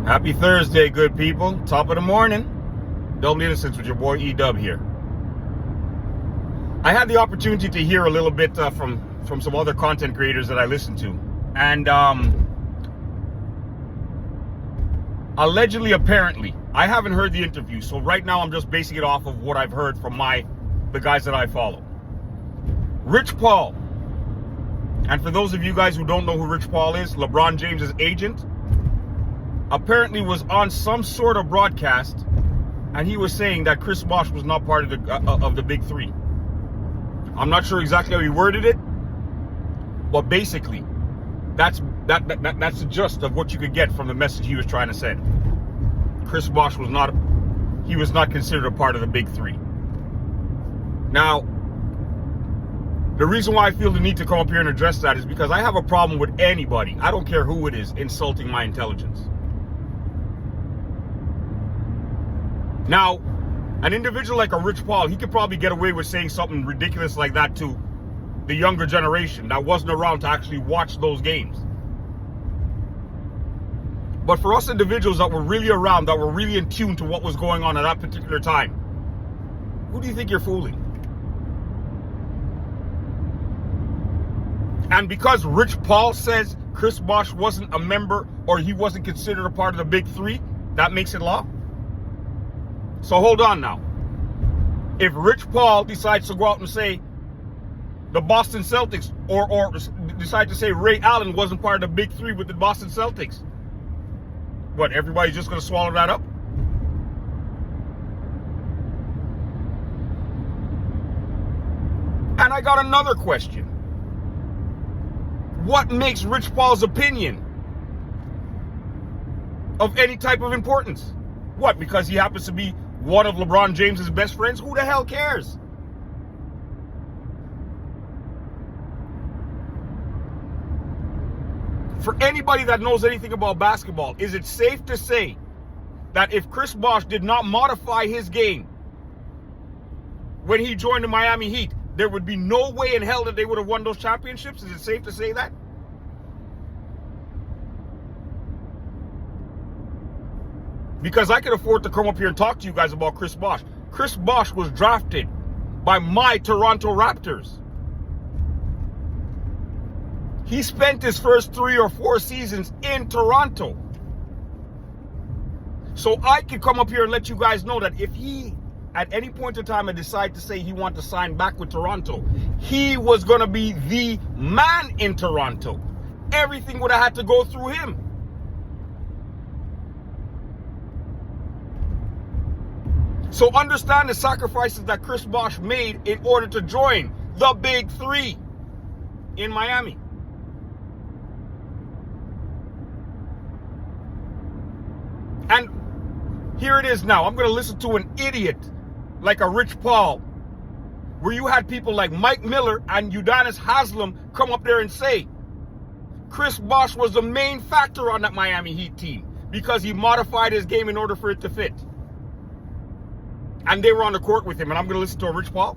Happy Thursday, good people. Top of the morning. Double Innocence with your boy E-Dub here. I had the opportunity to hear a little bit from some other content creators that I listen to. And allegedly, apparently, I haven't heard the interview. So right now I'm just basing it off of what I've heard from the guys that I follow. Rich Paul. And for those of you guys who don't know who Rich Paul is, LeBron James's agent, apparently was on some sort of broadcast, and he was saying that Chris Bosh was not part of the big three. I'm not sure exactly how he worded it, but basically, that's the gist of what you could get from the message he was trying to send. Chris Bosh was not considered a part of the big three. Now, the reason why I feel the need to come up here and address that is because I have a problem with anybody, I don't care who it is, insulting my intelligence. Now, an individual like a Rich Paul, he could probably get away with saying something ridiculous like that to the younger generation that wasn't around to actually watch those games. But for us individuals that were really around, that were really in tune to what was going on at that particular time, who do you think you're fooling? And because Rich Paul says Chris Bosh wasn't a member or he wasn't considered a part of the big three, that makes it law? So hold on now. If Rich Paul decides to go out and say the Boston Celtics or decide to say Ray Allen wasn't part of the big three with the Boston Celtics, what, everybody's just going to swallow that up? And I got another question. What makes Rich Paul's opinion of any type of importance? What, because he happens to be one of LeBron James's best friends? Who the hell cares? For anybody that knows anything about basketball, is it safe to say that if Chris Bosh did not modify his game when he joined the Miami Heat, there would be no way in hell that they would have won those championships? Is it safe to say that? Because I can afford to come up here and talk to you guys about Chris Bosh. Chris Bosh was drafted by my Toronto Raptors. He spent his first 3 or 4 seasons in Toronto. So I could come up here and let you guys know that if he, at any point in time, had decided to say he wanted to sign back with Toronto, he was going to be the man in Toronto. Everything would have had to go through him. So understand the sacrifices that Chris Bosh made in order to join the big three in Miami. And here it is now. I'm going to listen to an idiot like a Rich Paul, where you had people like Mike Miller and Udonis Haslem come up there and say Chris Bosh was the main factor on that Miami Heat team because he modified his game in order for it to fit. And they were on the court with him, and I'm going to listen to a Rich Paul?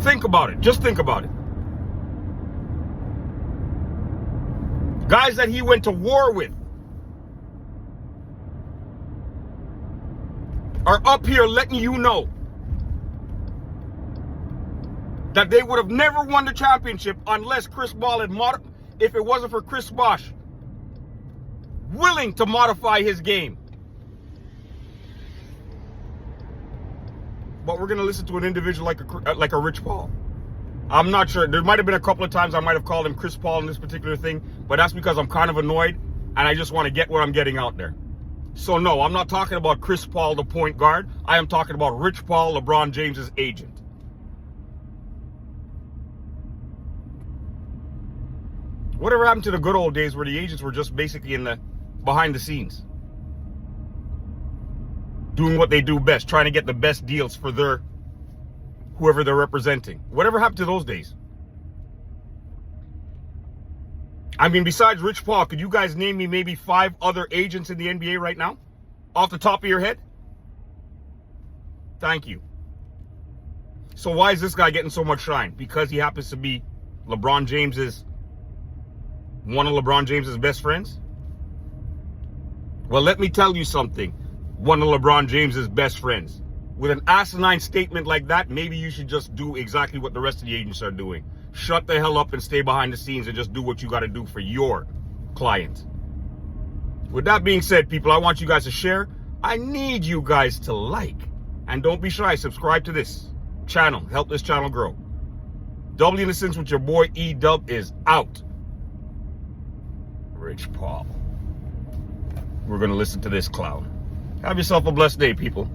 Think about it. Just think about it. Guys that he went to war with are up here letting you know that they would have never won the championship unless Chris Paul had if it wasn't for Chris Bosh willing to modify his game. But we're going to listen to an individual like a Rich Paul. I'm not sure. There might have been a couple of times I might have called him Chris Paul in this particular thing, but that's because I'm kind of annoyed and I just want to get what I'm getting out there. So no, I'm not talking about Chris Paul, the point guard. I am talking about Rich Paul, LeBron James's agent. Whatever happened to the good old days where the agents were just basically behind the scenes, doing what they do best, trying to get the best deals for whoever they're representing? Whatever happened to those days? I mean, besides Rich Paul, could you guys name me maybe 5 other agents in the NBA right now? Off the top of your head? Thank you. So why is this guy getting so much shine? Because he happens to be one of LeBron James's best friends? Well, let me tell you something. One of LeBron James's best friends. With an asinine statement like that, maybe you should just do exactly what the rest of the agents are doing. Shut the hell up and stay behind the scenes and just do what you got to do for your client. With that being said, people, I want you guys to share. I need you guys to like. And don't be shy. Subscribe to this channel. Help this channel grow. Double Innocence with your boy E-Dub is out. Rich Paul. We're going to listen to this clown. Have yourself a blessed day, people.